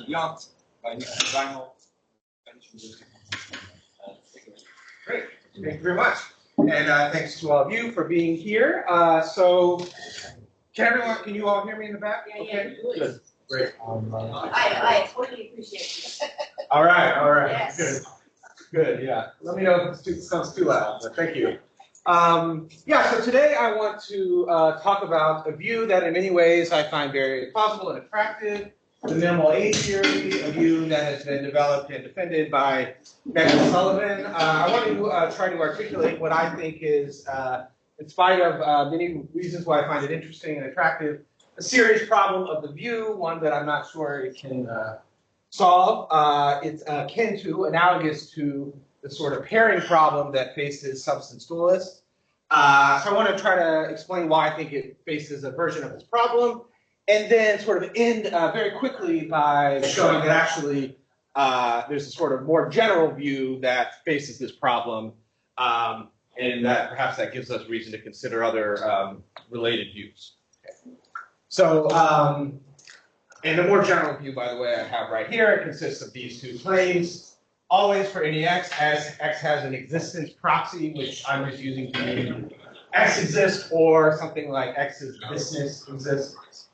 Yacht by Rimell. Great, thank you very much. And thanks to all of you for being here. So, can you all hear me in the back? Yeah, okay, yeah, good. Great. I totally appreciate it. All right, Yes. good, yeah. Let me know if it sounds too loud, but thank you. Yeah, so today I want to talk about a view that in many ways I find very plausible and attractive, the minimal A-theory, a view that has been developed and defended by Meghan Sullivan. I want to try to articulate what I think is, in spite of many reasons why I find it interesting and attractive, a serious problem of the view, one that I'm not sure it can solve. It's akin to, analogous to, the sort of pairing problem that faces substance dualists. So I want to try to explain why I think it faces a version of this problem, and then sort of end very quickly by showing that actually there's a sort of more general view that faces this problem, and that perhaps that gives us reason to consider other related views. Okay. So, and the more general view, by the way, I have right here, it consists of these two claims. Always for any x, as x has an existence proxy, which I'm just using to mean x exists, or something like x's thisness exists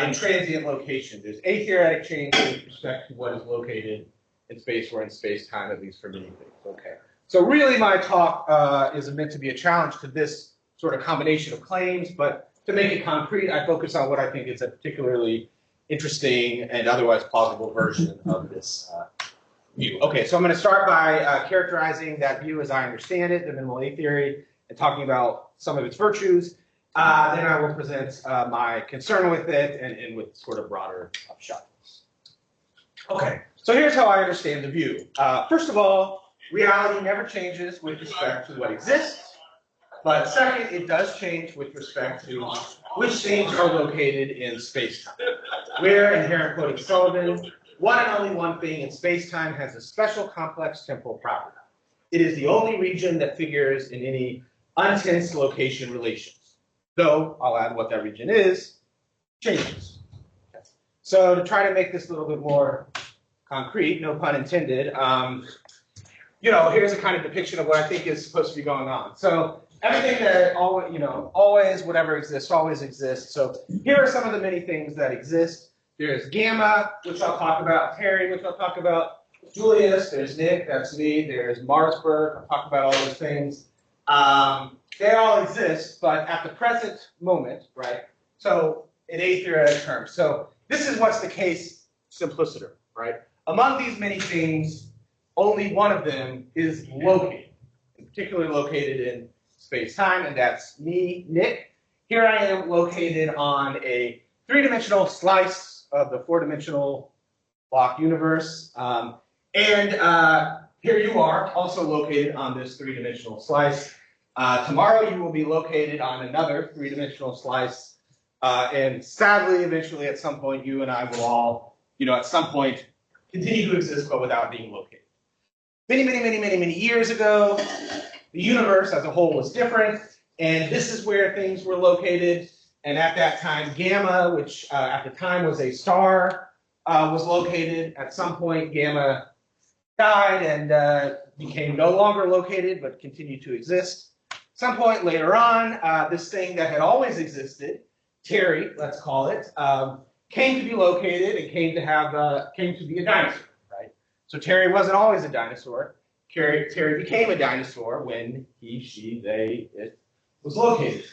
in transient location. There's a-theoretic change with respect to what is located in space or in space-time, at least for many things. Okay. So really my talk is meant to be a challenge to this sort of combination of claims, but to make it concrete, I focus on what I think is a particularly interesting and otherwise plausible version of this view. Okay, so I'm going to start by characterizing that view as I understand it, the minimal A-theory, and talking about some of its virtues. Then I will present my concern with it and with sort of broader upshots. Okay, so here's how I understand the view. First of all, reality never changes with respect to what exists, but second, it does change with respect to which things are located in space-time. Where, and here I'm quoting Sullivan, one and only one thing in space-time has a special complex temporal property. It is the only region that figures in any untense location relations. Though, I'll add what that region is, changes. Okay. So to try to make this a little bit more concrete, no pun intended, here's a kind of depiction of what I think is supposed to be going on. So everything that always, whatever exists, always exists. So here are some of the many things that exist. There's Gamma, which I'll talk about, Terry, which I'll talk about, Julius, there's Nick, that's me, there's Marsburg, I'll talk about all those things. They all exist, but at the present moment, right? So in A-theoretic terms. So this is what's the case simpliciter, right? Among these many things, only one of them is located, particularly located in space-time, and that's me, Nick. Here I am located on a three-dimensional slice of the four-dimensional block universe. Here you are, also located on this three-dimensional slice. Tomorrow you will be located on another three-dimensional slice. And sadly, eventually, at some point, you and I will all, at some point, continue to exist, but without being located. Many years ago, the universe as a whole was different, and this is where things were located. And at that time, Gamma, which at the time was a star, was located. At some point, Gamma died and became no longer located, but continued to exist. Some point later on, this thing that had always existed, Terry, let's call it, came to be located and came to be a dinosaur, right? So Terry wasn't always a dinosaur. Terry became a dinosaur when he, she, they, it was located.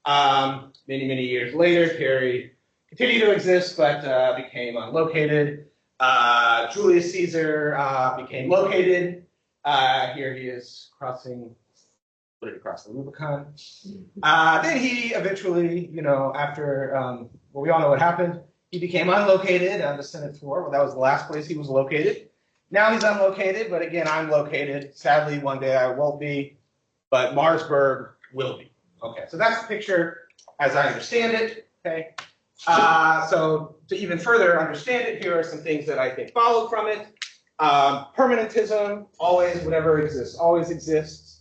Many years later, Terry continued to exist, but became unlocated. Julius Caesar became located. Here he is crossing, what did he cross, the Rubicon? Then he eventually, after, we all know what happened, he became unlocated on the Senate floor. Well, that was the last place he was located. Now he's unlocated, but again, I'm located. Sadly, one day I won't be, but Marsburg will be. Okay, so that's the picture as I understand it, okay? So to even further understand it, here are some things that I think follow from it. Permanentism, always, whatever exists, always exists.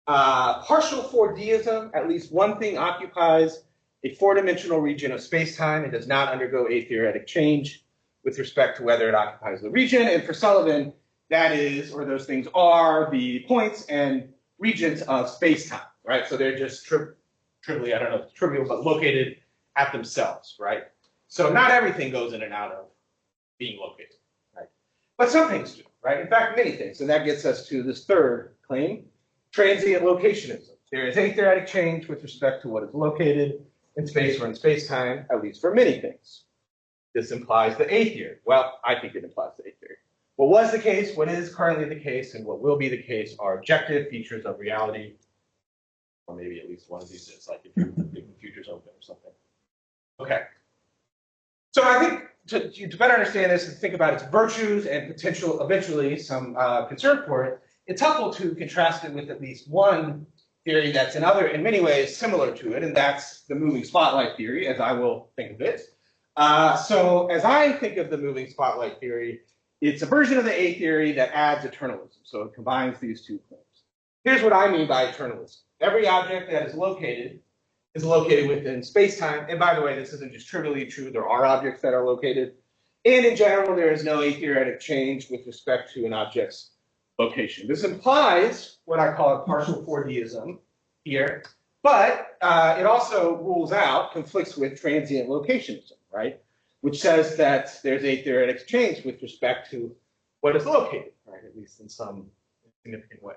Partial 4Dism, at least one thing occupies a four-dimensional region of space-time and does not undergo a-theoretic change. with respect to whether it occupies the region. And for Sullivan, that is, or those things are, the points and regions of space-time, right? So they're just trivially, I don't know if it's trivial, but located at themselves, right? So not everything goes in and out of being located, right? But some things do, right? In fact, many things. And that gets us to this third claim, transient locationism. There is a-theoretic change with respect to what is located in space or in space-time, at least for many things. This implies the A-theory. Well, I think it implies the A-theory. What was the case, what is currently the case, and what will be the case are objective features of reality, or maybe at least one of these is, like if you're leaving the futures open or something. Okay. So I think to better understand this and think about its virtues and potential, eventually, some concern for it, it's helpful to contrast it with at least one theory that's in many ways similar to it, and that's the moving spotlight theory, as I will think of it. So as I think of the moving spotlight theory, it's a version of the A-theory that adds eternalism. So it combines these two claims. Here's what I mean by eternalism. Every object that is located within space-time. And by the way, this isn't just trivially true. There are objects that are located. And in general, there is no A-theoretic change with respect to an object's location. This implies what I call a partial 4Dism here. But it also rules out, conflicts with transient locationism, right? Which says that there's A-theoretic change with respect to what is located, right? At least in some significant way.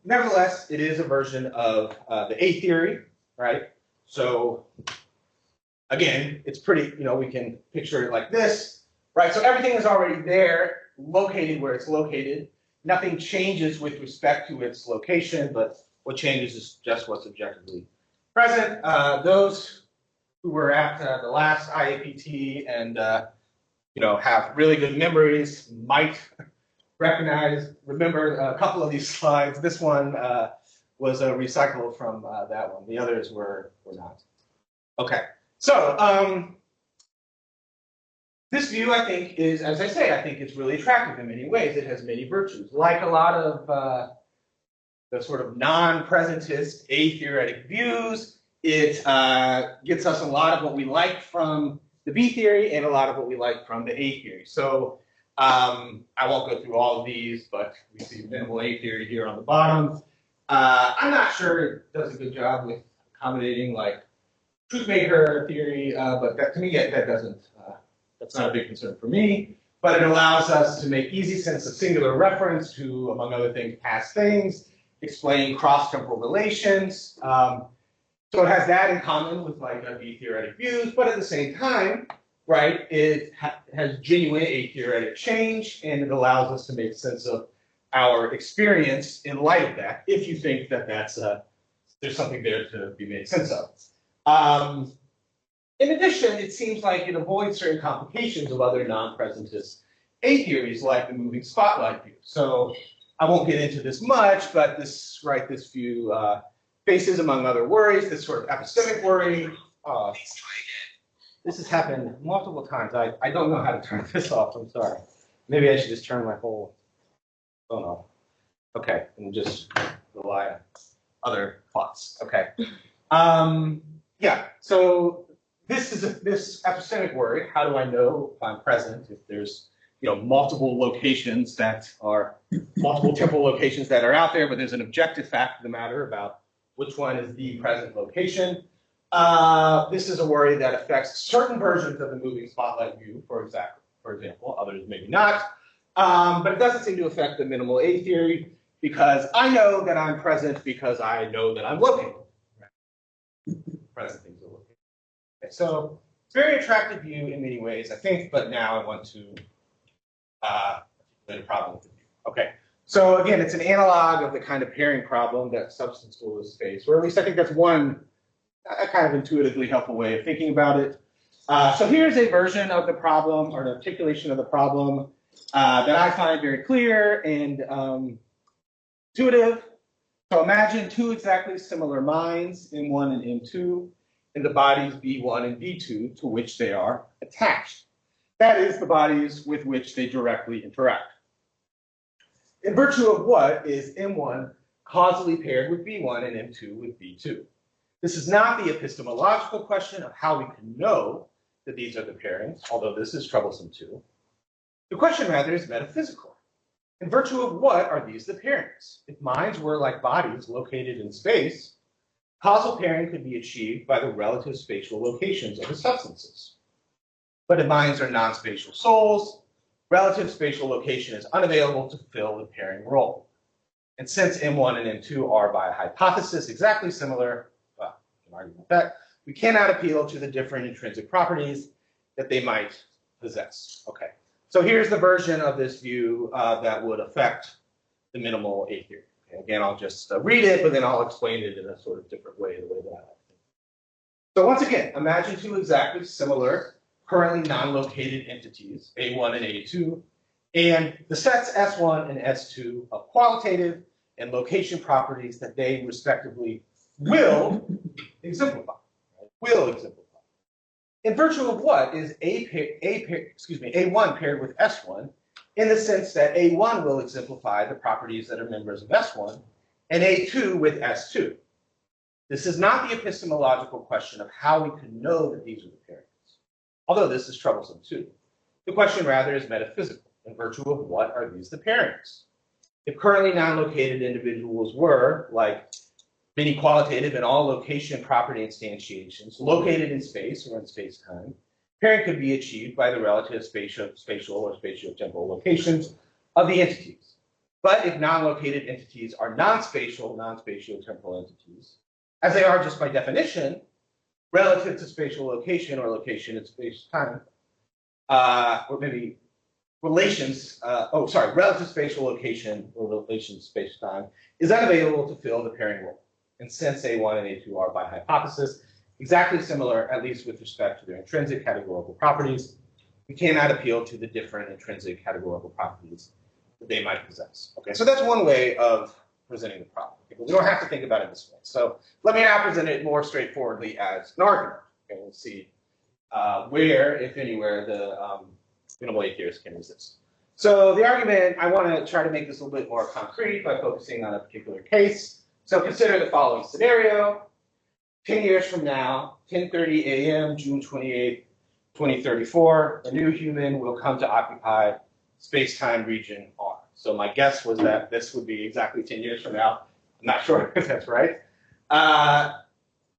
Nevertheless, it is a version of the A-theory, right? So again, it's pretty, we can picture it like this, right? So everything is already there, located where it's located. Nothing changes with respect to its location, but what changes is just what's objectively present. Those who were at the last IAPT and have really good memories might remember a couple of these slides. This one was a recycle from that one. The others were not. Okay, so this view, I think, is, as I say, I think it's really attractive in many ways. It has many virtues. Like a lot of the sort of non-presentist A-theoretic views, it gets us a lot of what we like from the B theory and a lot of what we like from the A theory. So I won't go through all of these, but we see minimal A theory here on the bottom. I'm not sure it does a good job with accommodating like truth-maker theory, but that, to me, that doesn't, that's not a big concern for me. But it allows us to make easy sense of singular reference to, among other things, past things, explain cross-temporal relations. So it has that in common with like B-theoretic views, but at the same time, right, it has genuine A-theoretic change, and it allows us to make sense of our experience in light of that, if you think that that's there's something there to be made sense of. In addition, it seems like it avoids certain complications of other non-presentist A-theories, like the moving spotlight view. So I won't get into this much, but this view faces, among other worries, this sort of epistemic worry. This has happened multiple times. I don't know how to turn this off. I'm sorry. Maybe I should just turn my whole phone off. Okay, and just rely on other plots. Okay. Yeah. So this is this epistemic worry. How do I know if I'm present? If there's multiple locations that are multiple temporal locations that are out there, but there's an objective fact of the matter about which one is the present location. This is a worry that affects certain versions of the moving spotlight view, for example, others maybe not. But it doesn't seem to affect the minimal A theory, because I know that I'm present because I know that I'm located. Right? Present things are located. Okay, so it's a very attractive view in many ways, I think, but now I want to articulate a problem with the view. Okay. So again, it's an analog of the kind of pairing problem that substance dualists face, or at least I think that's one kind of intuitively helpful way of thinking about it. So here's a version of the problem, or an articulation of the problem that I find very clear and intuitive. So imagine two exactly similar minds, M1 and M2, in the bodies B1 and B2 to which they are attached. That is, the bodies with which they directly interact. In virtue of what is M1 causally paired with B1 and M2 with B2? This is not the epistemological question of how we can know that these are the pairings, although this is troublesome too. The question rather is metaphysical. In virtue of what are these the pairings? If minds were like bodies located in space, causal pairing could be achieved by the relative spatial locations of the substances. But if minds are non-spatial souls, relative spatial location is unavailable to fill the pairing role. And since M1 and M2 are by hypothesis exactly similar, well, we can argue about that, we cannot appeal to the different intrinsic properties that they might possess. Okay, so here's the version of this view that would affect the minimal A-theory. Okay, again, I'll just read it, but then I'll explain it in a sort of different way, the way that I like it. So once again, imagine two exactly similar, currently non-located entities, A1 and A2, and the sets S1 and S2 of qualitative and location properties that they respectively will exemplify. Will exemplify. In virtue of what is A1 paired with S1, in the sense that A1 will exemplify the properties that are members of S1, and A2 with S2. This is not the epistemological question of how we could know that these are the pairings, although this is troublesome too. The question rather is metaphysical. In virtue of what are these the pairings? If currently non-located individuals were, like many qualitative and all location property instantiations, located in space or in space-time, pairing could be achieved by the relative spatial or spatio-temporal locations of the entities. But if non-located entities are non-spatial, non-spatio-temporal entities, as they are just by definition, relative to spatial location or location in space-time, or maybe relations, relative spatial location or relation space-time is unavailable to fill the pairing role. And since A1 and A2 are by hypothesis exactly similar, at least with respect to their intrinsic categorical properties, we cannot appeal to the different intrinsic categorical properties that they might possess. Okay, so that's one way of presenting the problem. Okay, but we don't have to think about it this way. So let me now present it more straightforwardly as an argument. Okay, we'll see where, if anywhere, the minimal A-theorists can resist. So the argument, I want to try to make this a little bit more concrete by focusing on a particular case. So consider the following scenario. 10 years from now, 10:30 a.m., June 28, 2034, a new human will come to occupy space-time region R. So my guess was that this would be exactly 10 years from now. I'm not sure if that's right.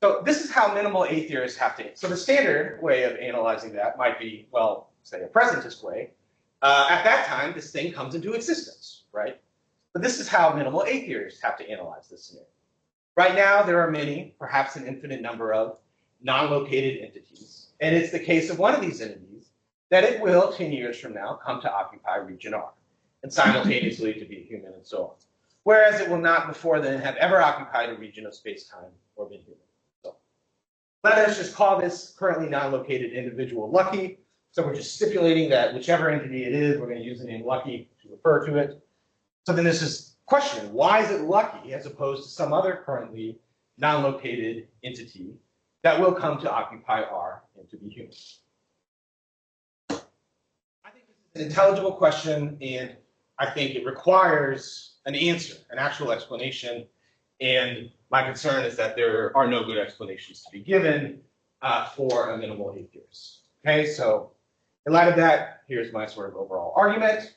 So this is how minimal A-theorists have to. So the standard way of analyzing that might be, well, say a presentist way. At that time, this thing comes into existence, right? But this is how minimal A-theorists have to analyze this scenario. Right now, there are many, perhaps an infinite number of non-located entities. And it's the case of one of these entities that it will, 10 years from now, come to occupy region R and simultaneously to be a human and so on. Whereas it will not before then have ever occupied a region of space-time or been human. So let us just call this currently non-located individual lucky. So we're just stipulating that whichever entity it is, we're going to use the name lucky to refer to it. So then this is questioning, why is it lucky as opposed to some other currently non-located entity that will come to occupy R and to be human? I think this is an intelligible question, and I think it requires an answer, an actual explanation. And my concern is that there are no good explanations to be given for a minimal A-theorist. Okay, so in light of that, here's my sort of overall argument.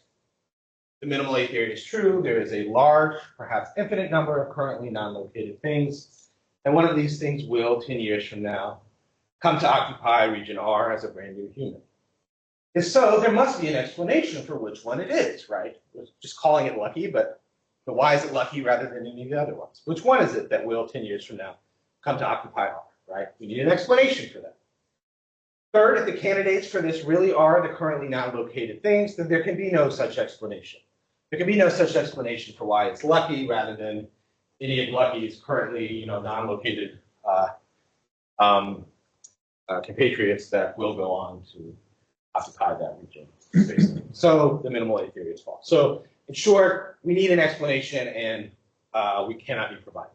The minimal A-theory is true. There is a large, perhaps infinite number of currently non-located things. And one of these things will, 10 years from now, come to occupy region R as a brand new human. If so, there must be an explanation for which one it is, right? We're just calling it lucky, but why is it lucky rather than any of the other ones? Which one is it that will, 10 years from now, come to occupy R, right? We need an explanation for that. Third, if the candidates for this really are the currently non-located things, then there can be no such explanation. There can be no such explanation for why it's lucky rather than any of lucky's currently, non-located compatriots that will go on to occupy that region. So the minimal A-theory is false. So in short, we need an explanation, and we cannot be provided.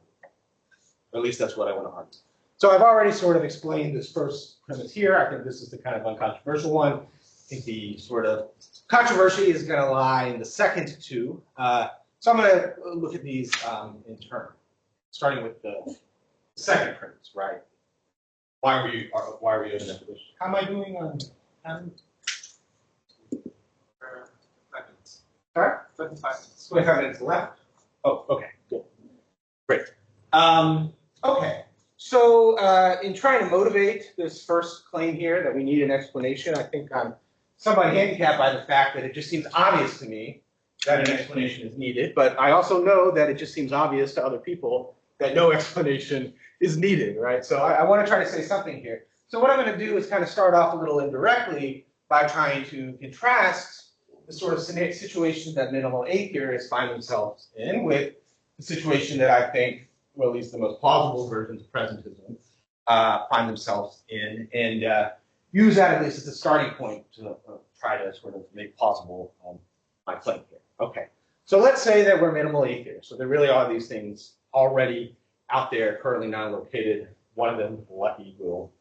Or at least that's what I want to argue. So I've already sort of explained this first premise here. I think this is the kind of uncontroversial one. I think the sort of controversy is going to lie in the second two. So I'm going to look at these in turn, starting with the second premise, right? Why are we in that position? How am I doing on time? 5 minutes. Sorry? 25 minutes. 25 minutes left. Oh, okay, good. Great. Okay. So in trying to motivate this first claim here that we need an explanation, I think I'm somewhat handicapped by the fact that it just seems obvious to me that an explanation is needed, but I also know that it just seems obvious to other people that no explanation is needed, right? So I want to try to say something here. So what I'm going to do is kind of start off a little indirectly by trying to contrast the sort of situations that minimal A-theorists find themselves in with the situation that I think, well, at least the most plausible versions of presentism find themselves in, and use that at least as a starting point to try to sort of make plausible my claim here. Okay, so let's say that we're minimal A-theorists. So there really are these things already out there, currently non-located. One of them, lucky, will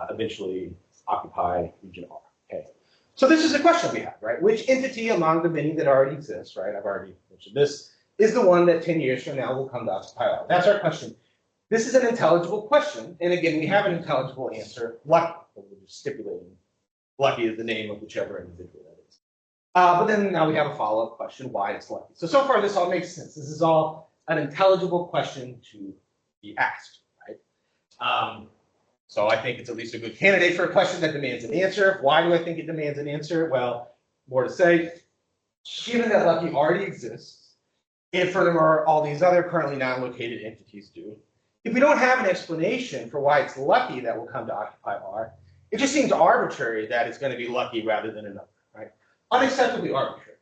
eventually occupy region R. Okay, so this is a question we have, right? Which entity among the many that already exist, right? I've already mentioned this, is the one that 10 years from now will come to occupy R. That's our question. This is an intelligible question, and again, we have an intelligible answer, lucky. We're just stipulating lucky is the name of whichever individual that is. But then now we have a follow-up question, why it's lucky. So far this all makes sense. This is all an intelligible question to be asked, right? So I think it's at least a good candidate for a question that demands an answer. Why do I think it demands an answer? Well, more to say, given that lucky already exists, and furthermore, all these other currently non-located entities do, if we don't have an explanation for why it's lucky that will come to occupy R, it just seems arbitrary that it's going to be lucky rather than another, right? Unacceptably arbitrary.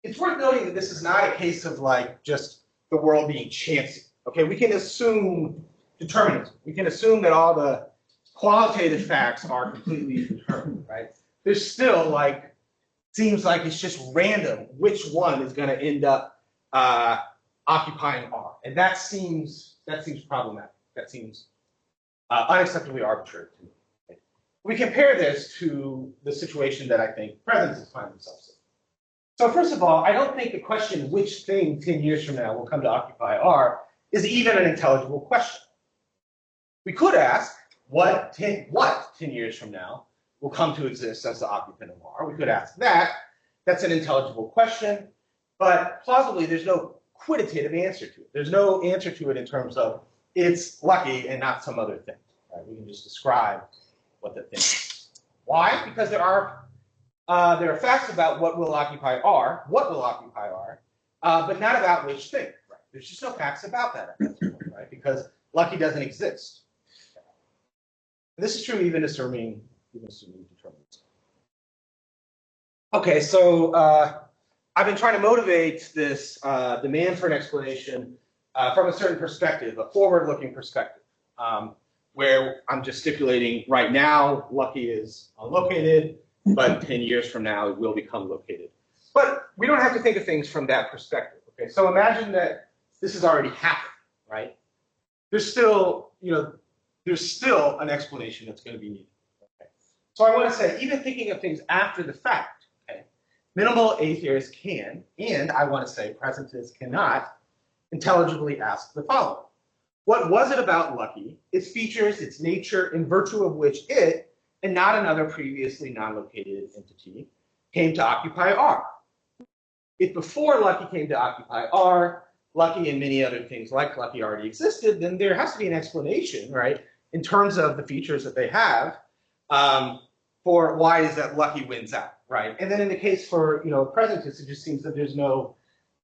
It's worth noting that this is not a case of like just the world being chancy. Okay, we can assume determinism. We can assume that all the qualitative facts are completely determined, right? There's still like, seems like it's just random which one is going to end up occupying R, and that seems problematic. That seems unacceptably arbitrary to me. Okay. We compare this to the situation that I think presentists find themselves in. So first of all, I don't think the question which thing 10 years from now will come to occupy R is even an intelligible question. We could ask what 10 years from now will come to exist as the occupant of R. We could ask that. That's an intelligible question. But plausibly, there's no quantitative answer to it. There's no answer to it in terms of it's lucky and not some other thing. Right? We can just describe what the thing is. Why? Because there are facts about what will occupy R, but not about which thing. Right? There's just no facts about that at this point, right? Because lucky doesn't exist. And this is true even assuming determinism. Okay, so I've been trying to motivate this demand for an explanation from a certain perspective, a forward-looking perspective, where I'm just stipulating right now lucky is unlocated, but 10 years from now it will become located. But we don't have to think of things from that perspective. Okay, so imagine that this has already happened, right? There's still, there's still an explanation that's going to be needed. Okay? So I want to say, even thinking of things after the fact, minimal A-theorists can, and I want to say presentists cannot, intelligibly ask the following. What was it about lucky, its features, its nature, in virtue of which it, and not another previously non-located entity, came to occupy R? If before lucky came to occupy R, lucky and many other things like lucky already existed, then there has to be an explanation, right, in terms of the features that they have for why is that lucky wins out. Right, and then in the case for presentists, it just seems that there's no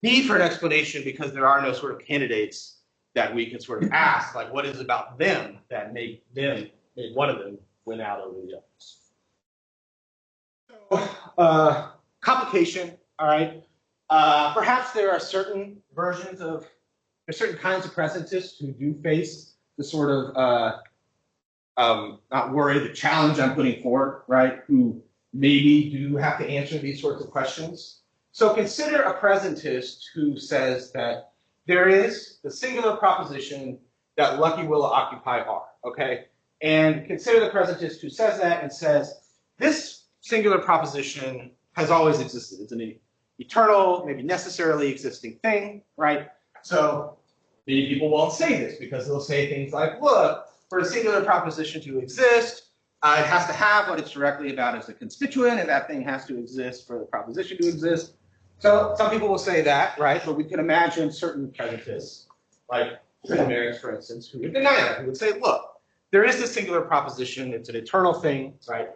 need for an explanation because there are no sort of candidates that we can sort of ask, like what is about them that made one of them win out over the others. So, complication. All right, perhaps there are certain kinds of presentists who do face the sort of not worry, the challenge I'm putting forward, right? Who maybe do have to answer these sorts of questions. So consider a presentist who says that there is the singular proposition that lucky will occupy R, okay? And consider the presentist who says that and says, this singular proposition has always existed. It's an eternal, maybe necessarily existing thing, right? So many people won't say this because they'll say things like, look, for a singular proposition to exist, it has to have what it's directly about as a constituent, and that thing has to exist for the proposition to exist. So some people will say that, right? But we can imagine certain presentists, like Rimell, for instance, who would deny that. Who would say, look, there is this singular proposition, it's an eternal thing, right?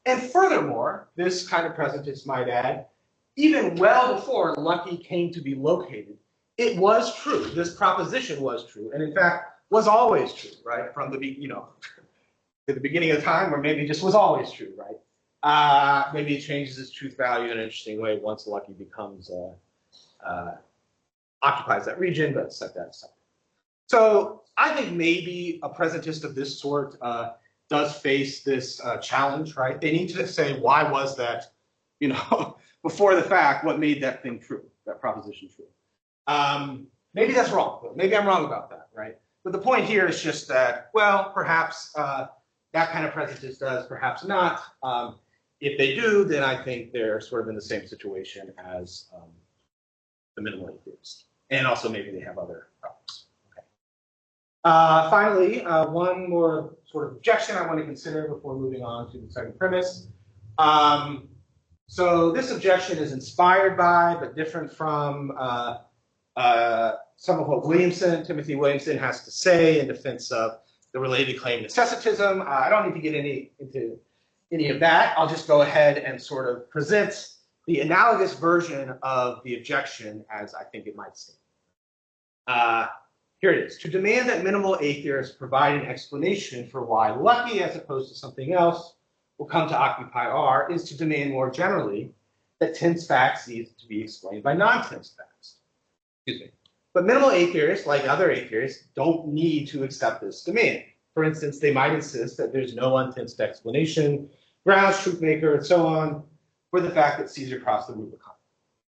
And furthermore, this kind of presentist might add, even well before Lucky came to be located, it was true. This proposition was true, and in fact, was always true, right? From the, at the beginning of time, or maybe just was always true, right? Maybe it changes its truth value in an interesting way once Lucky becomes, occupies that region, but set that aside. So I think maybe a presentist of this sort does face this challenge, right? They need to say, why was that, before the fact, what made that thing true, that proposition true? Maybe that's wrong. Maybe I'm wrong about that, right? But the point here is just that, well, perhaps that kind of presentist does, perhaps not. If they do, then I think they're sort of in the same situation as the minimal A-theorists. And also maybe they have other problems. Okay. Finally, one more sort of objection I want to consider before moving on to the second premise. So this objection is inspired by, but different from some of what Timothy Williamson has to say in defense of the related claim necessitism. I don't need to get into any of that. I'll just go ahead and sort of present the analogous version of the objection as I think it might seem. Here it is. To demand that minimal A-theorists provide an explanation for why Lucky, as opposed to something else, will come to occupy R is to demand more generally that tense facts need to be explained by non-tense facts. Excuse me. But minimal A-theorists, like other A-theorists, don't need to accept this demand. For instance, they might insist that there's no untensed explanation, grounds, truth maker, and so on, for the fact that Caesar crossed the Rubicon.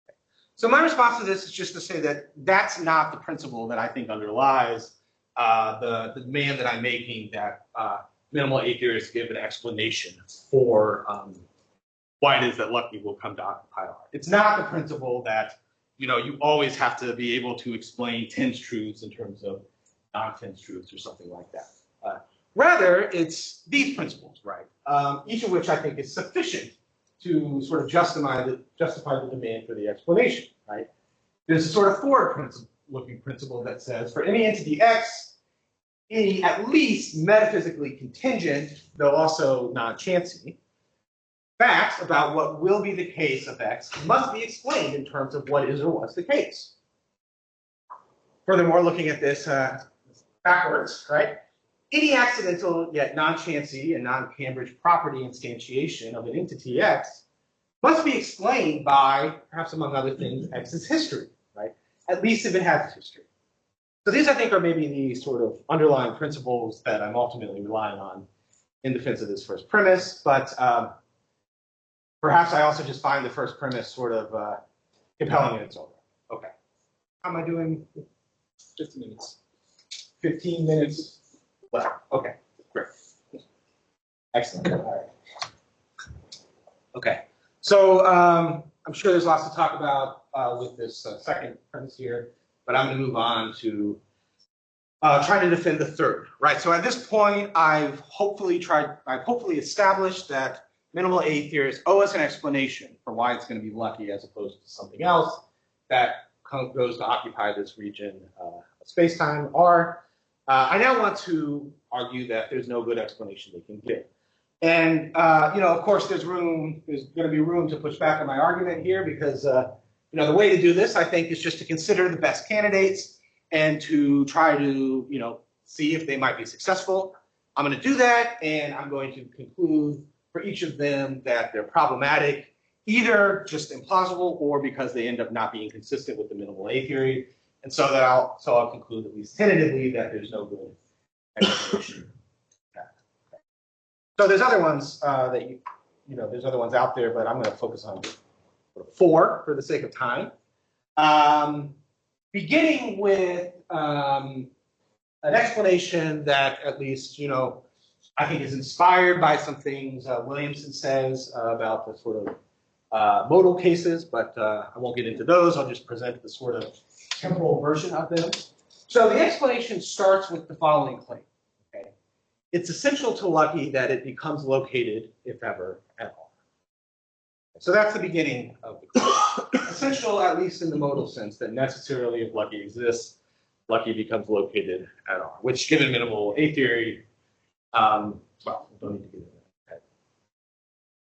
Okay. So my response to this is just to say that that's not the principle that I think underlies the demand that I'm making that minimal A-theorists give an explanation for why it is that Lucky will come to occupy R. It's not the principle that you always have to be able to explain tense truths in terms of non-tense truths or something like that. Rather, it's these principles, right? Each of which I think is sufficient to sort of justify the demand for the explanation, right? There's a sort of forward-looking principle that says for any entity X, any at least metaphysically contingent, though also non-chancy, facts about what will be the case of X must be explained in terms of what is or was the case. Furthermore, looking at this backwards, right? Any accidental yet non-chancy and non-Cambridge property instantiation of an entity X must be explained by, perhaps among other things, X's history, right? At least if it has a history. So these, I think, are maybe the sort of underlying principles that I'm ultimately relying on in defense of this first premise, but perhaps I also just find the first premise sort of compelling in its own way. Okay. How am I doing? 50 minutes. 15 minutes left. Okay, great. Excellent. All right. Okay. So I'm sure there's lots to talk about with this second premise here, but I'm going to move on to trying to defend the third, right? So at this point, I've hopefully established that minimal A-theorists owe us an explanation for why it's going to be Lucky as opposed to something else that goes to occupy this region of space-time R. I now want to argue that there's no good explanation they can give. And, of course, there's going to be room to push back on my argument here because, the way to do this, I think, is just to consider the best candidates and to try to, see if they might be successful. I'm going to do that, and I'm going to conclude for each of them that they're problematic, either just implausible or because they end up not being consistent with the minimal A theory. And so that I'll conclude at least tentatively that there's no good explanation. Okay. So there's other ones there's other ones out there, but I'm going to focus on 4 for the sake of time. Beginning with an explanation that at least, I think is inspired by some things Williamson says about the sort of modal cases, but I won't get into those. I'll just present the sort of temporal version of them. So the explanation starts with the following claim. Okay? it's essential to lucky that it becomes located, if ever, at all. So that's the beginning of the class. Essential, at least in the modal sense, that necessarily if lucky exists, lucky becomes located at R, which given minimal A theory, well, we don't need to get into that.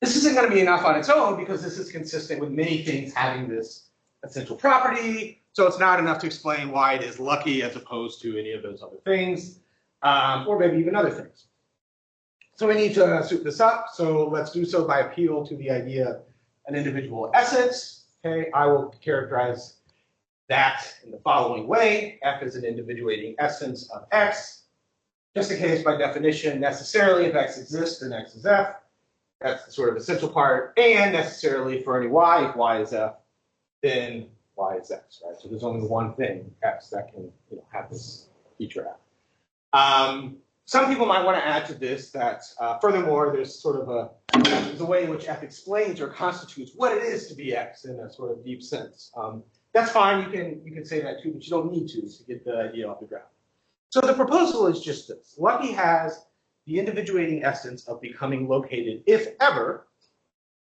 This isn't going to be enough on its own because this is consistent with many things having this essential property. So it's not enough to explain why it is lucky as opposed to any of those other things, or maybe even other things. So we need to soup this up. So let's do so by appeal to the idea of an individual essence. Okay, I will characterize that in the following way. F is an individuating essence of X. Just in case, by definition, necessarily if X exists, then X is F. That's the sort of essential part. And necessarily for any Y, if Y is F, then Y is X, right? So there's only one thing, X, that can have this feature F. Some people might want to add to this that, furthermore, there's sort of there's a way in which F explains or constitutes what it is to be X in a sort of deep sense. That's fine, you can say that too, but you don't need to get the idea off the ground. So the proposal is just this. Lucky has the individuating essence of becoming located, if ever,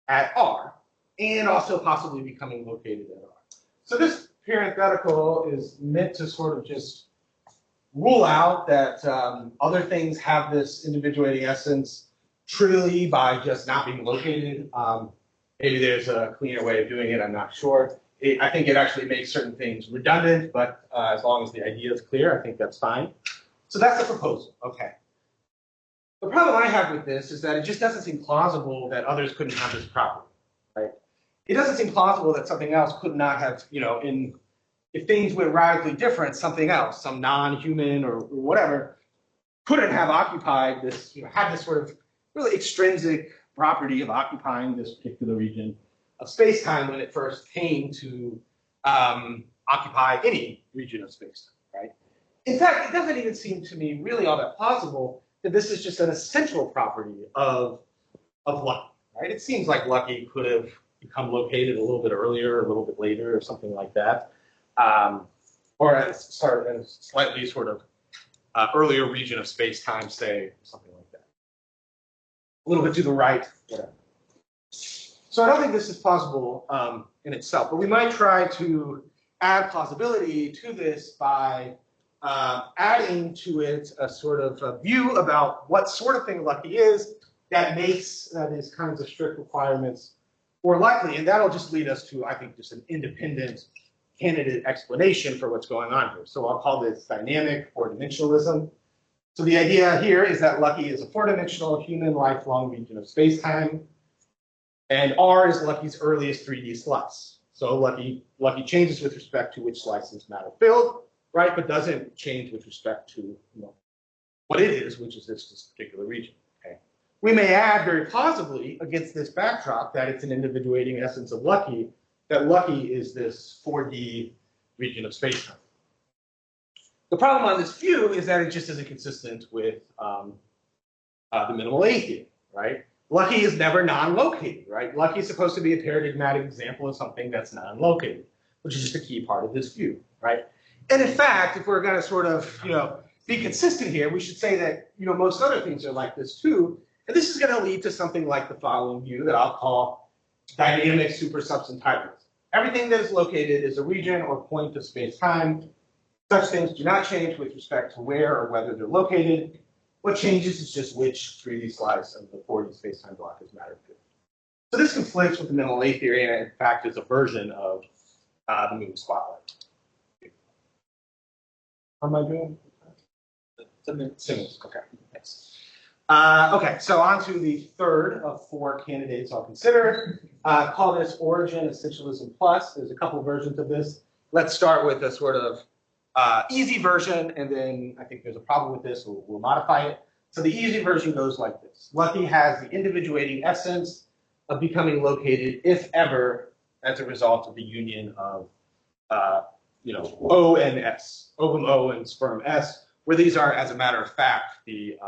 at R, and also possibly becoming located at R. So this parenthetical is meant to sort of just rule out that other things have this individuating essence trivially by just not being located. Maybe there's a cleaner way of doing it, I'm not sure. I think it actually makes certain things redundant, but as long as the idea is clear, I think that's fine. So that's the proposal, okay. The problem I have with this is that it just doesn't seem plausible that others couldn't have this property, right? It doesn't seem plausible that something else could not have, if things went radically different, something else, some non-human or whatever, couldn't have occupied this, had this sort of really extrinsic property of occupying this particular region of space-time when it first came to occupy any region of space-time, right? In fact, it doesn't even seem to me really all that plausible that this is just an essential property of lucky, right? It seems like lucky could have become located a little bit earlier, a little bit later, or something like that. Or at a slightly sort of earlier region of space-time, say, something like that. A little bit to the right, whatever. So I don't think this is plausible in itself, but we might try to add plausibility to this by adding to it a sort of a view about what sort of thing lucky is that makes these kinds of strict requirements more likely. And that'll just lead us to, I think, just an independent candidate explanation for what's going on here. So I'll call this dynamic four-dimensionalism. So the idea here is that lucky is a four-dimensional human lifelong region of space-time. And R is Lucky's earliest 3D slice. So Lucky changes with respect to which slice is matter filled, right? But doesn't change with respect to what it is, which is this particular region. Okay. We may add very plausibly against this backdrop that it's an individuating essence of Lucky, that Lucky is this 4D region of spacetime. The problem on this view is that it just isn't consistent with the minimal A theory, right? Lucky is never non-located, right? Lucky is supposed to be a paradigmatic example of something that's non-located, which is just a key part of this view, right? And in fact, if we're going to sort of, be consistent here, we should say that, most other things are like this too. And this is going to lead to something like the following view that I'll call dynamic supersubstantialism. Everything that is located is a region or point of space-time. Such things do not change with respect to where or whether they're located. What changes is just which 3D slice of the 4D space-time block is matter filled. So this conflicts with the minimal A theory, and in fact is a version of the moving spotlight. How am I doing? Symbols. Okay. Thanks. Okay, so on to the third of four candidates I'll consider. Call this origin essentialism plus. There's a couple versions of this. Let's start with a sort of easy version, and then I think there's a problem with this, so we'll modify it. So the easy version goes like this. Lucky has the individuating essence of becoming located, if ever, as a result of the union of, O and S, ovum O and sperm S, where these are, as a matter of fact, the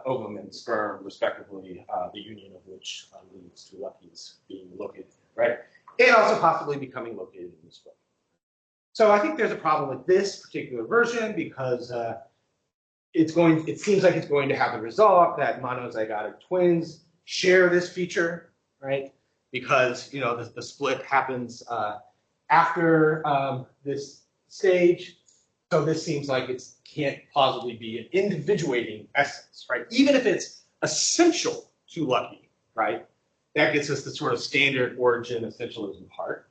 ovum and sperm, respectively, the union of which leads to Lucky's being located, right? And also possibly becoming located in this way. So I think there's a problem with this particular version because it seems like it's going to have the result that monozygotic twins share this feature, right? Because the split happens after this stage, so this seems like it can't plausibly be an individuating essence, right? Even if it's essential to lucky, right? That gets us the sort of standard origin essentialism part.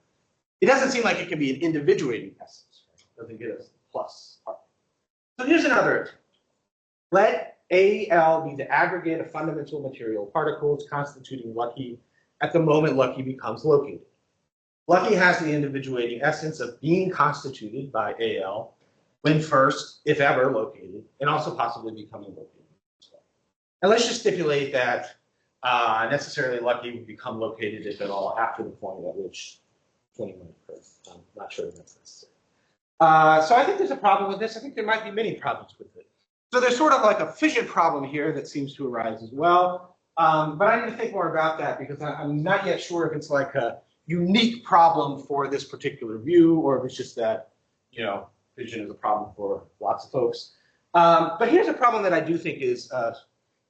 It doesn't seem like it can be an individuating essence, right? It doesn't get us the plus part. So here's another attempt. Let AL be the aggregate of fundamental material particles constituting lucky at the moment lucky becomes located. Lucky has the individuating essence of being constituted by AL when first, if ever, located, and also possibly becoming located as well. And let's just stipulate that necessarily lucky would become located, if at all, after the point at which 21 occurs. I'm not sure if that's necessary. So I think there's a problem with this. I think there might be many problems with it. So there's sort of like a fission problem here that seems to arise as well. But I need to think more about that because I'm not yet sure if it's like a unique problem for this particular view or if it's just that, fission is a problem for lots of folks. But here's a problem that I do think is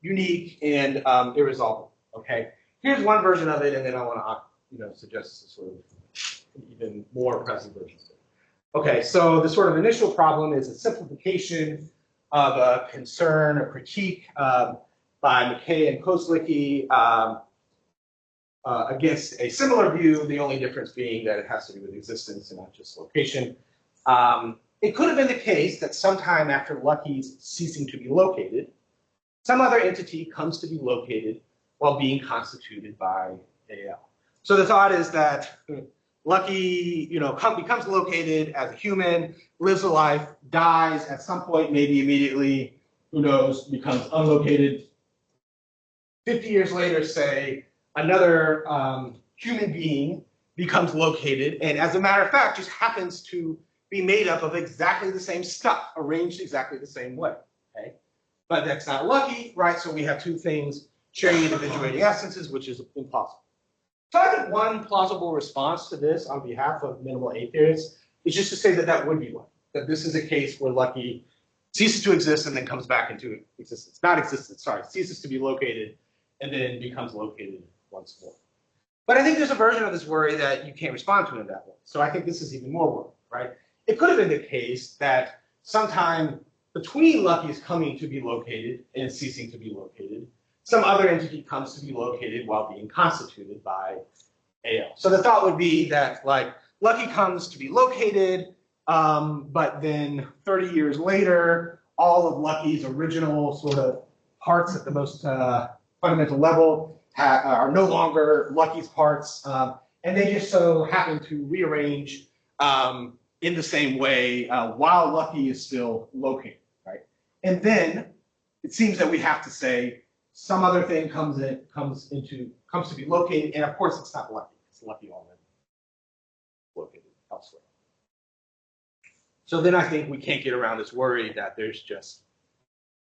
unique and irresolvable, okay? Here's one version of it, and then I want to, suggest a sort of even more present version of it. Okay, so the sort of initial problem is a simplification of a concern, a critique by McKay and Kozlicki against a similar view, the only difference being that it has to do with existence and not just location. It could have been the case that sometime after Lucky's ceasing to be located, some other entity comes to be located while being constituted by AL. So the thought is that Lucky, becomes located as a human, lives a life, dies at some point, maybe immediately, who knows, becomes unlocated. 50 years later, say, another human being becomes located, and as a matter of fact, just happens to be made up of exactly the same stuff, arranged exactly the same way, okay? But that's not Lucky, right? So we have two things sharing individuating essences, which is impossible. So I think one plausible response to this on behalf of minimal A-theorists is just to say that that would be one, that this is a case where Lucky ceases to exist and then comes back into existence. Not existence, sorry, ceases to be located and then becomes located once more. But I think there's a version of this worry that you can't respond to in that way. So I think this is even more worry, right? It could have been the case that sometime between Lucky's coming to be located and ceasing to be located, some other entity comes to be located while being constituted by AL. So the thought would be that, like, Lucky comes to be located, but then 30 years later, all of Lucky's original sort of parts at the most fundamental level are no longer Lucky's parts, and they just so happen to rearrange in the same way while Lucky is still located, right? And then it seems that we have to say some other thing comes to be located, and of course it's not Lucky. It's Lucky already located elsewhere. So then I think we can't get around this worry that there's just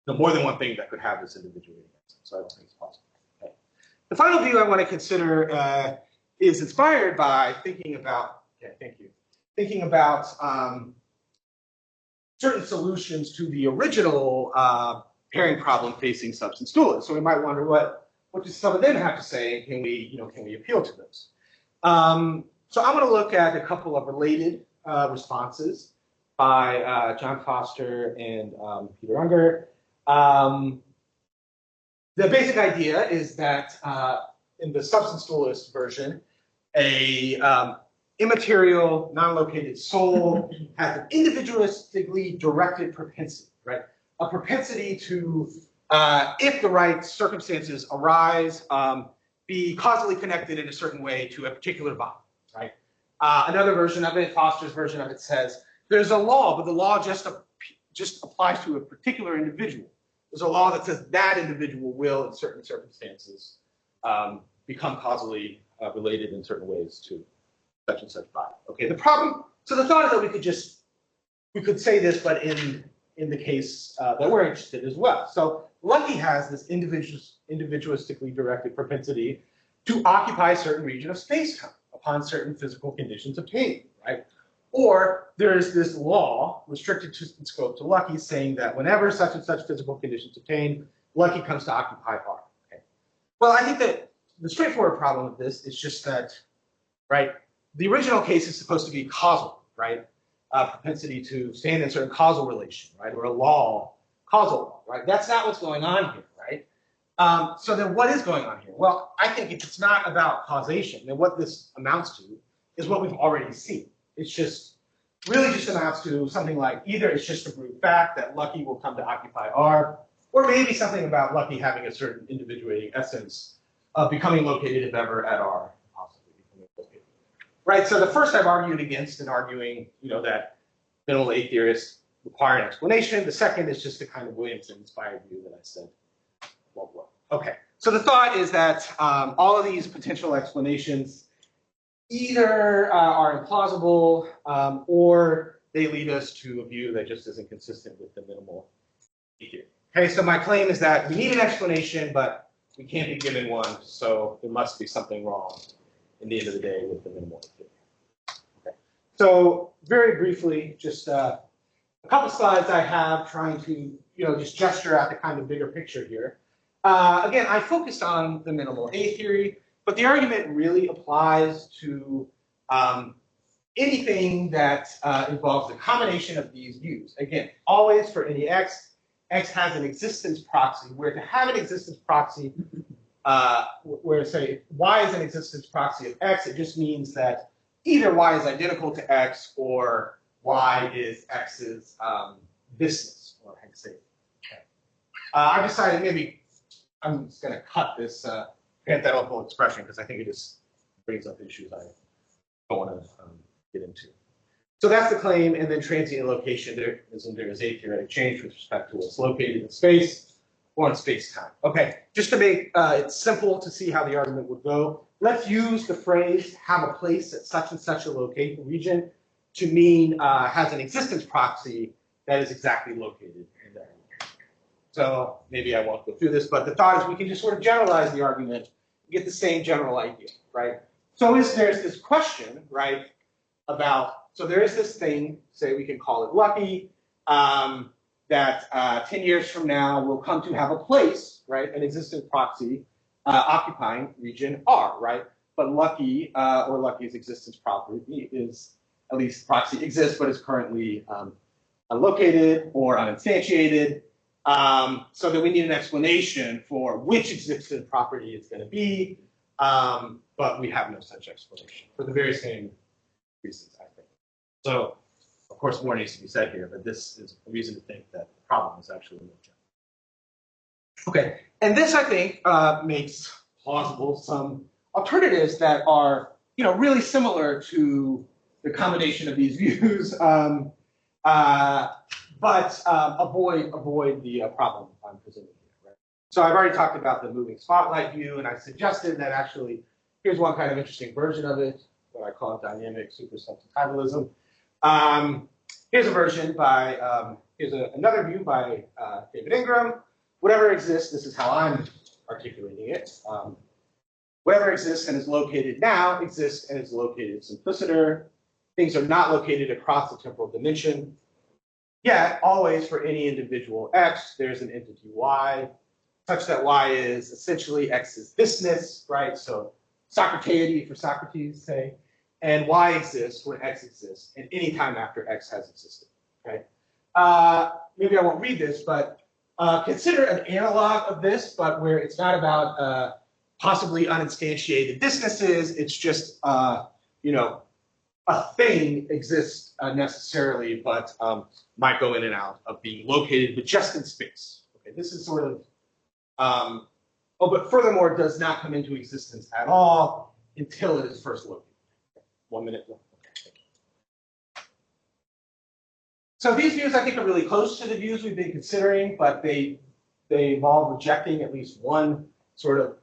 more than one thing that could have this individuating essence. So I don't think it's possible. Okay. The final view I want to consider is inspired by thinking about. Okay, thank you. Thinking about certain solutions to the original pairing problem facing substance dualists. So we might wonder what do some of them have to say, and can we appeal to those? So I'm going to look at a couple of related responses by John Foster and Peter Unger. The basic idea is that in the substance dualist version, a immaterial, non-located soul has an individualistically directed propensity, right? A propensity to, if the right circumstances arise, be causally connected in a certain way to a particular body, right? Another version of it, Foster's version of it, says there's a law, but the law just applies to a particular individual. There's a law that says that individual will, in certain circumstances, become causally related in certain ways to such and such body. Okay, the problem, so the thought is that we could say this, but in the case that we're interested in as well. So Lucky has this individualistically directed propensity to occupy a certain region of space-time upon certain physical conditions obtained, right? Or there's this law restricted to in scope to Lucky saying that whenever such and such physical conditions obtain, Lucky comes to occupy R. Okay. Well, I think that the straightforward problem with this is just that, right, the original case is supposed to be causal, right? Propensity to stand in certain causal relation, right? Or a law, causal law, right? That's not what's going on here, right? So then what is going on here? Well, I think if it's not about causation, then what this amounts to is what we've already seen. It's just, really just amounts to something like either it's just a brute fact that Lucky will come to occupy R, or maybe something about Lucky having a certain individuating essence of becoming located, if ever, at R, possibly becoming located. Right, so the first I've argued against in arguing, that minimal A-theorists require an explanation. The second is just the kind of Williamson-inspired view that I said. Blah, blah. Okay, so the thought is that all of these potential explanations either are implausible or they lead us to a view that just isn't consistent with the minimal A-theory. Okay, so my claim is that we need an explanation, but we can't be given one, so there must be something wrong in the end of the day with the minimal A-theory. Okay. So very briefly, just a couple slides I have trying to just gesture at the kind of bigger picture here. Again, I focused on the minimal A-theory, but the argument really applies to anything that involves the combination of these views. Again, always for any x, x has an existence proxy, where to have an existence proxy, where say y is an existence proxy of x, it just means that either y is identical to x or y is x's thisness, or how to say it. Okay. I decided maybe I'm just going to cut this parenthetical expression because I think it just brings up issues I don't want to get into. So that's the claim, and then transient location, there is a-theoretic change with respect to what's located in space or in space-time. Okay, just to make it simple to see how the argument would go, let's use the phrase have a place at such and such a region to mean has an existence proxy that is exactly located in there. So maybe I won't go through this, but the thought is we can just sort of generalize the argument and get the same general idea, right? So there's this question, right, about, so there is this thing, say we can call it Lucky, that 10 years from now will come to have a place, right, an existence proxy occupying region R, right? But Lucky, or Lucky's existence property is, at least proxy exists, but is currently unlocated or uninstantiated. So that we need an explanation for which existence property it's going to be, but we have no such explanation for the very same reasons, I think. So, of course, more needs to be said here, but this is a reason to think that the problem is actually no general. Okay, and this, I think, makes plausible some alternatives that are, really similar to the combination of these views, but avoid the problem I'm presenting here. Right? So I've already talked about the moving spotlight view, and I suggested that actually here's one kind of interesting version of it, what I call dynamic supersubstantivalism. Here's a version by, here's another view by David Ingram. Whatever exists, this is how I'm articulating it. Whatever exists and is located now exists and is located simpliciter. Things are not located across the temporal dimension. Yet, always for any individual x, there's an entity y, such that y is essentially x's thisness, right? So Socrateity for Socrates, say, and y exists when x exists, and any time after x has existed, okay? Maybe I won't read this, but consider an analog of this, but where it's not about possibly uninstantiated distances, it's just, a thing exists necessarily, but might go in and out of being located, but just in space. Okay, this is sort of, but furthermore, does not come into existence at all until it is first located. Okay, 1 minute. Okay, thank you. So these views, I think, are really close to the views we've been considering, but they involve rejecting at least one sort of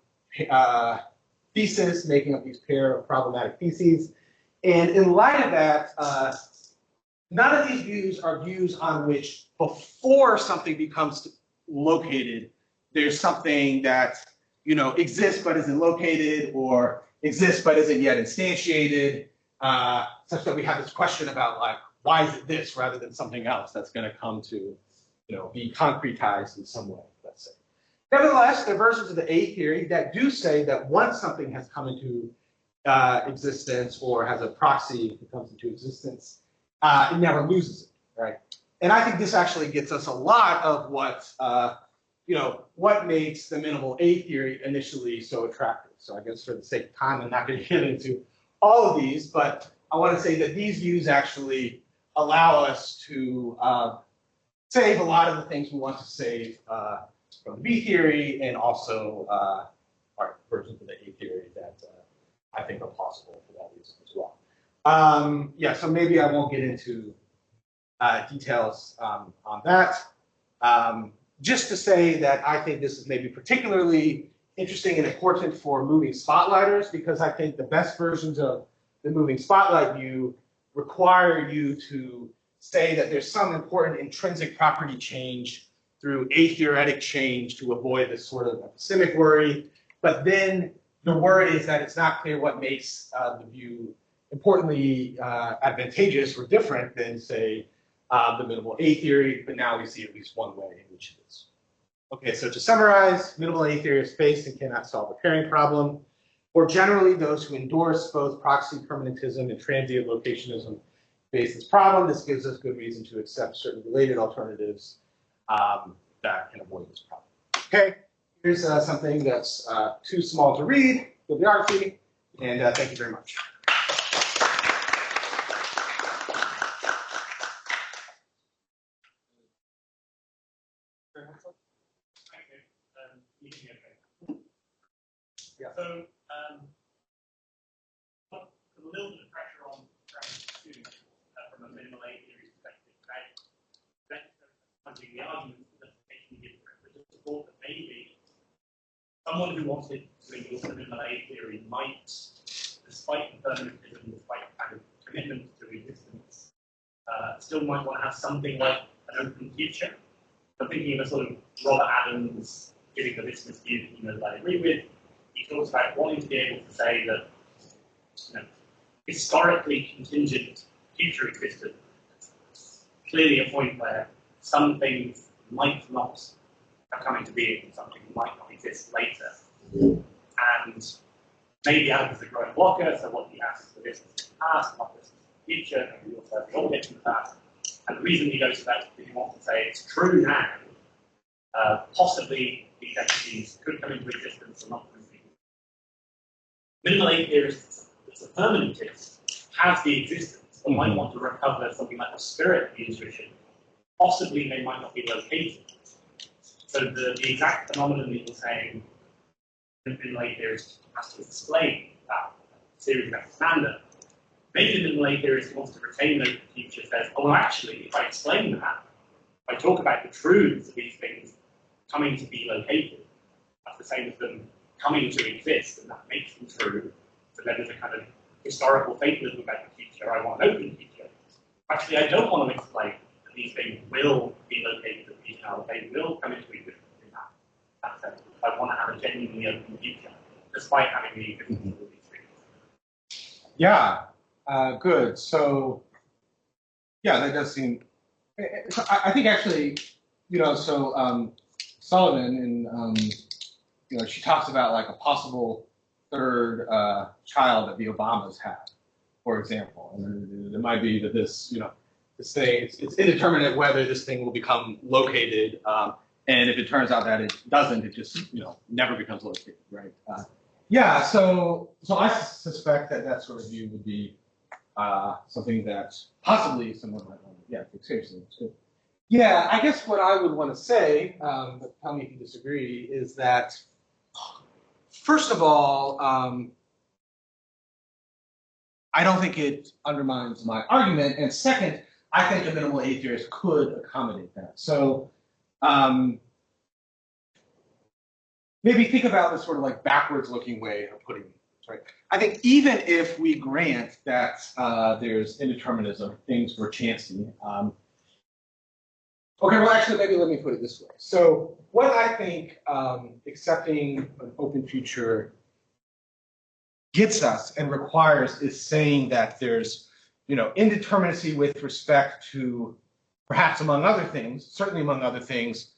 thesis, making up these pair of problematic theses. And in light of that, none of these views are views on which before something becomes located, there's something that, exists but isn't located, or exists but isn't yet instantiated. such that we have this question about like, why is it this rather than something else that's going to come to, be concretized in some way, let's say. Nevertheless, there are versions of the A theory that do say that once something has come into existence or has a proxy that comes into existence, it never loses it, right? And I think this actually gets us a lot of what, what makes the minimal A theory initially so attractive. So I guess for the sake of time, I'm not going to get into all of these, but I want to say that these views actually allow us to save a lot of the things we want to save from the B theory and also our versions of the A theory that I think are possible for that reason as well. So maybe I won't get into details on that. Just to say that I think this is maybe particularly interesting and important for moving spotlighters, because I think the best versions of the moving spotlight view require you to say that there's some important intrinsic property change through A-theoretic change to avoid this sort of epistemic worry. But then the worry is that it's not clear what makes the view importantly advantageous or different than, say, the minimal A theory, but now we see at least one way in which it is. Okay, so to summarize, minimal A theory is based and cannot solve a pairing problem. Or generally, those who endorse both proxy permanentism and transient locationism face this problem. This gives us good reason to accept certain related alternatives that can avoid this problem. Okay, here's something that's too small to read, bibliography, and thank you very much. Yeah. So, put a little bit of pressure on students from a minimal A theory perspective, right? That's the argument that making it to support that maybe someone who wanted to endorse the minimal A theory might, despite the permanentism, despite kind of commitment to existence, still might want to have something like an open future. I'm thinking of a sort of Robert Adams giving the business view that I agree with. He talks about wanting to be able to say that historically contingent future existence, clearly a point where some things might not have come into being, and something might not exist later. And maybe Adams is a growing blocker, so what he asks for business in the past, not business in the future, and we also have the object in the past. And the reason he goes to that is because he wants to say it's true now, possibly these entities could come into existence or not come into existence. Minimal A-theorists, that's a permanentist, has the existence, but might want to recover something like the spirit of the intuition. Possibly they might not be located. So the exact phenomenon that you're saying, minimal A-theorist has to explain that series of expander. Maybe the minimal A-theorist wants to retain those future, says, oh, well, actually, if I explain that, if I talk about the truths of these things coming to be located, that's the same as them coming to exist, and that makes them true. So then there's a kind of historical fatalism about the future. I want an open future. Actually, I don't want to explain that these things will be located at the future. They will come into existence in that sense. I want to have a genuinely open future, despite having the existence of these things. Yeah. Good. So, yeah, that does seem. I think actually, Sullivan and she talks about like a possible third child that the Obamas have, for example, and it might be that this, this thing it's indeterminate whether this thing will become located, and if it turns out that it doesn't, it just never becomes located, right? Yeah. So I suspect that that sort of view would be. Something that possibly someone might want to take seriously. So, yeah, I guess what I would want to say, but tell me if you disagree, is that first of all, I don't think it undermines my argument, and second, I think a minimal A-theorist could accommodate that. So maybe think about this sort of like backwards-looking way of putting it. Right. I think even if we grant that there's indeterminism, things were chancy. Okay, well, actually, maybe let me put it this way. So, what I think accepting an open future gets us and requires is saying that there's, indeterminacy with respect to, perhaps among other things, certainly among other things,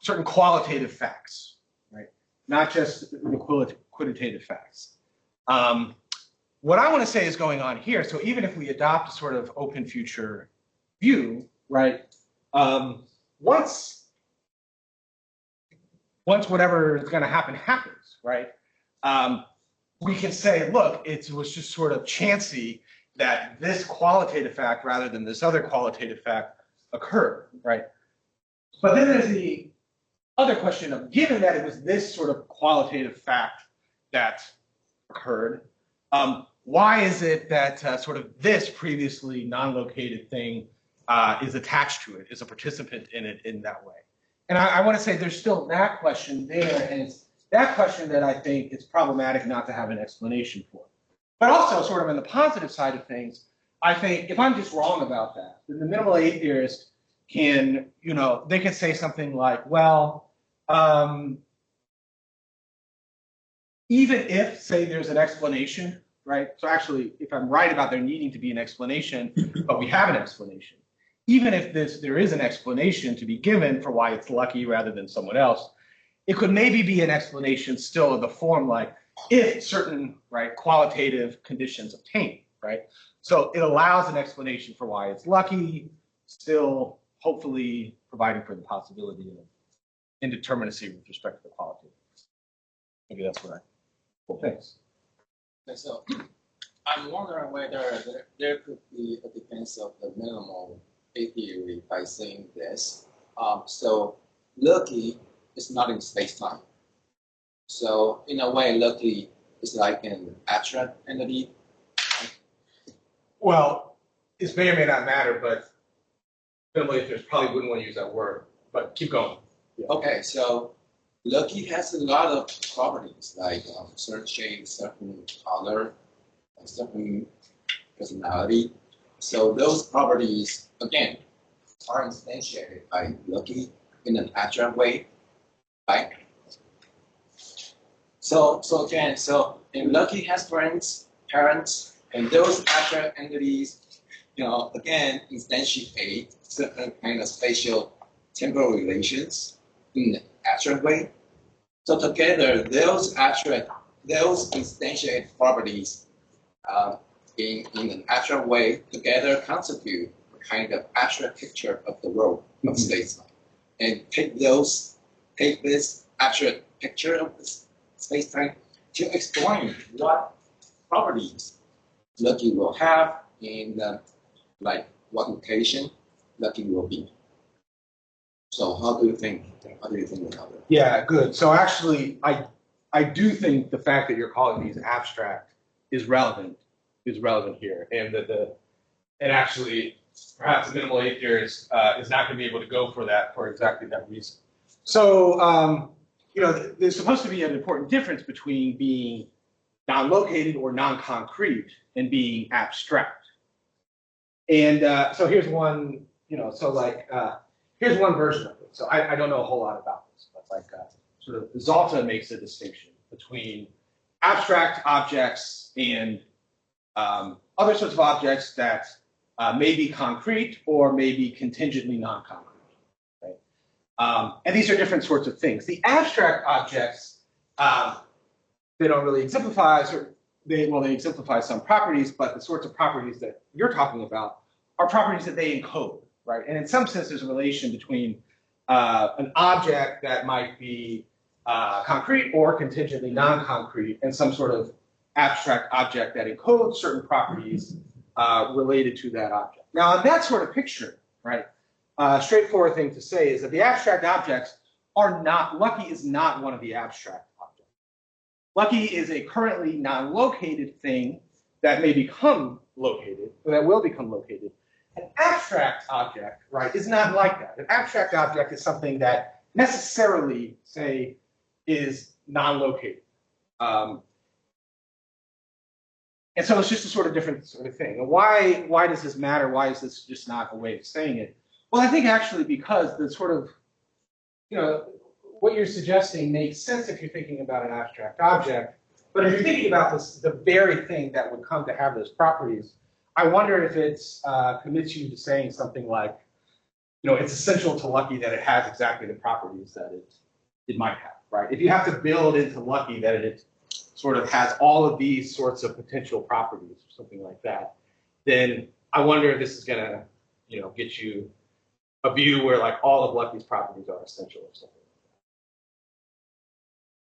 certain qualitative facts, right? Not just the quantitative facts. What I want to say is going on here, so even if we adopt a sort of open future view, right, once whatever is going to happen happens, right, we can say, look, it was just sort of chancy that this qualitative fact rather than this other qualitative fact occurred, right? But then there's the other question of, given that it was this sort of qualitative fact that occurred, why is it that sort of this previously non-located thing is attached to it, is a participant in it in that way? And I want to say there's still that question there, and it's that question that I think it's problematic not to have an explanation for. But also, sort of on the positive side of things, I think if I'm just wrong about that, then the minimal A-theorist can, they can say something like, well, even if, say, there's an explanation, right? So actually, if I'm right about there needing to be an explanation, but we have an explanation, even if there is an explanation to be given for why it's lucky rather than someone else, it could maybe be an explanation still of the form like, if certain, right, qualitative conditions obtain, right? So it allows an explanation for why it's lucky, still hopefully providing for the possibility of indeterminacy with respect to the qualitative. Maybe that's what thanks. Okay, so I'm wondering whether there could be a defense of the minimal A-theory by saying this. So lucky is not in space-time. So in a way, lucky is like an abstract entity. Well, this may or may not matter, but minimal A-theorists probably wouldn't want to use that word. But keep going. Yeah. Okay, so lucky has a lot of properties like certain shape, certain color, and certain personality. So those properties, again, are instantiated by lucky in an abstract way, right? So in lucky has friends, parents, and those abstract entities, again, instantiate certain kind of spatial temporal relations in an abstract way. So together, those instantiated properties in an abstract way together constitute a kind of abstract picture of the world of space-time. And take this abstract picture of this space-time to explain what properties lucky will have in like what location lucky will be. So how do you think about it? Yeah, good. So actually, I do think the fact that you're calling these abstract is relevant here, and that actually perhaps the minimal A-theorist is not going to be able to go for that for exactly that reason. So there's supposed to be an important difference between being non-located or non-concrete and being abstract. And so here's one, here's one version of it. So I don't know a whole lot about this, but sort of Zalta makes a distinction between abstract objects and other sorts of objects that may be concrete or may be contingently non-concrete. Right? And these are different sorts of things. The abstract objects, they don't really exemplify, they exemplify some properties, but the sorts of properties that you're talking about are properties that they encode, right? And in some sense, there's a relation between an object that might be concrete or contingently non-concrete and some sort of abstract object that encodes certain properties related to that object. Now, in that sort of picture, right, straightforward thing to say is that the abstract objects are not, lucky is not one of the abstract objects. Lucky is a currently non-located thing that may become located, or that will become located. An abstract object, right, is not like that. An abstract object is something that necessarily, say, is non-located. And so it's just a sort of different sort of thing. And why does this matter? Why is this just not a way of saying it? Well, I think actually because the sort of, what you're suggesting makes sense if you're thinking about an abstract object, But if you're thinking about this, the very thing that would come to have those properties, I wonder if it's commits you to saying something like, it's essential to Lucky that it has exactly the properties that it might have, right? If you have to build into Lucky that it sort of has all of these sorts of potential properties or something like that, then I wonder if this is gonna, get you a view where like all of Lucky's properties are essential or something.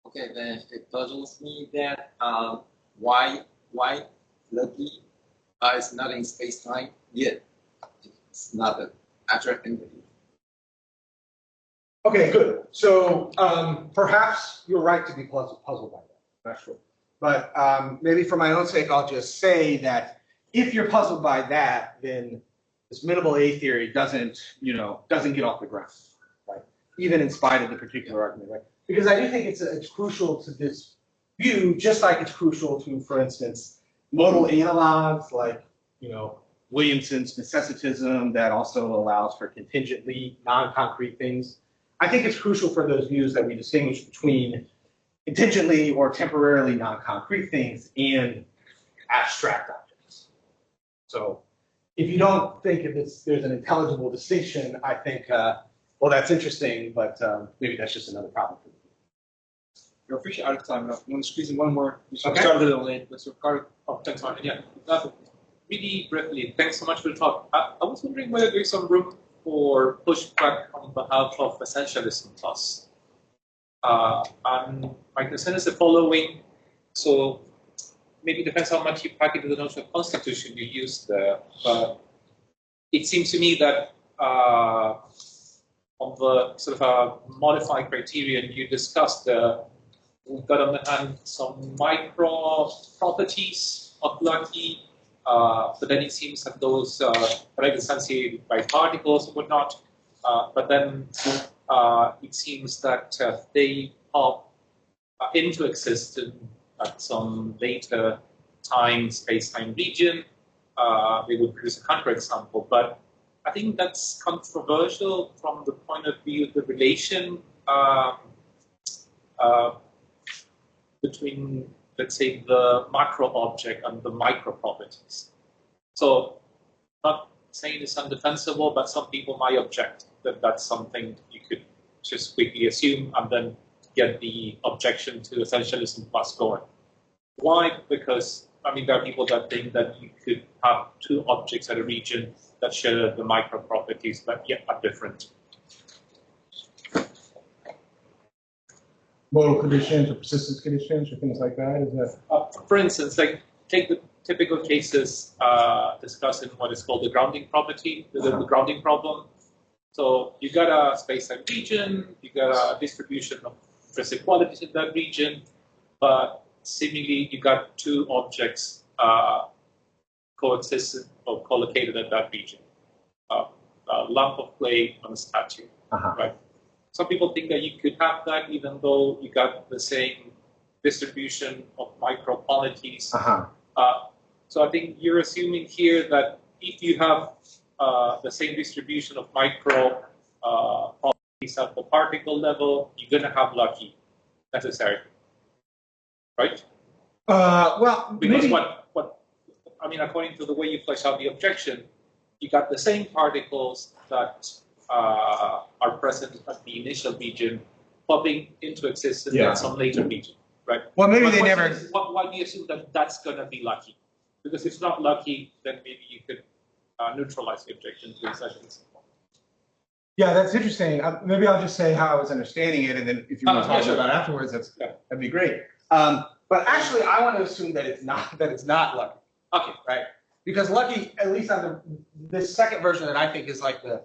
Okay, then it puzzles me that why Lucky is not in space-time yet. It's not an actual entity. Okay, good. So perhaps you're right to be puzzled by that. Not sure. But maybe for my own sake, I'll just say that if you're puzzled by that, then this minimal A theory doesn't get off the ground, right? Even in spite of the particular argument, right? Because I do think it's crucial to this view, just like it's crucial to, for instance, modal analogs like, Williamson's necessitism that also allows for contingently non-concrete things. I think it's crucial for those views that we distinguish between contingently or temporarily non-concrete things and abstract objects. So if you don't think there's an intelligible distinction, I think, well, that's interesting, but maybe that's just another problem for you. You're officially out of time. I want to squeeze in one more. We Okay. started a little late, but so Carl. Oh, thanks, Martin. Yeah. Really briefly, thanks so much for the talk. I was wondering whether there's some room for pushback on behalf of Essentialism Plus. And my concern is the following. So maybe it depends how much you pack into the notion of constitution you use there. But it seems to me that on the sort of modified criterion you discussed, we've got on the hand some micro properties of Lucky, but then it seems that those are instantiated by particles and whatnot. But then it seems that they pop into existence at some later time, space-time region. We would produce a counterexample, but I think that's controversial from the point of view of the relation between, let's say, the macro object and the micro properties. So, not saying it's undefensible, but some people might object that that's something you could just quickly assume and then get the objection to Essentialism Plus going. Why? Because, there are people that think that you could have two objects at a region that share the micro properties, but yet are different. Modal conditions or persistence conditions or things like that? Is that? For instance, take the typical cases discussed in what is called the grounding property, the grounding problem. So you got a space-time region, you got a distribution of intrinsic qualities in that region, but seemingly you got two objects coexistent or collocated at that region. A lump of clay on a statue, right? Some people think that you could have that even though you got the same distribution of micro qualities. So I think you're assuming here that if you have the same distribution of micro properties at the particle level, you're going to have Lucky necessarily, right? Well, Because maybe. according to the way you flesh out the objection, you got the same particles that are present at the initial region popping into existence at some later region, right? Well, maybe My they question never. is, why do you assume that that's going to be Lucky? Because if it's not Lucky, then maybe you could neutralize the objection to Essentialism. Yeah, that's interesting. Maybe I'll just say how I was understanding it, and then if you want to talk about it afterwards, that'd be great. But actually, I want to assume that it's not Lucky. Okay. Right? Because Lucky, at least on this second version that I think is like the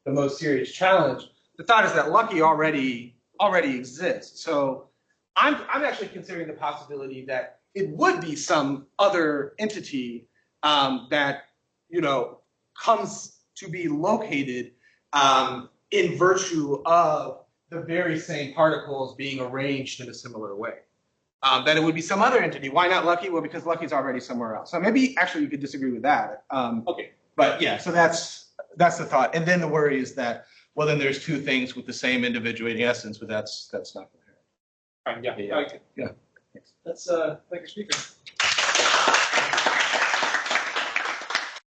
most serious challenge, the thought is that Lucky already exists. So I'm actually considering the possibility that it would be some other entity that comes to be located in virtue of the very same particles being arranged in a similar way. That it would be some other entity. Why not Lucky? Well, because Lucky's already somewhere else. So maybe actually you could disagree with that. Okay. But yeah, so that's the thought. And then the worry is that, well, then there's two things with the same individuating essence, but that's not going to happen. Yeah. Yeah. Let's thank your speaker.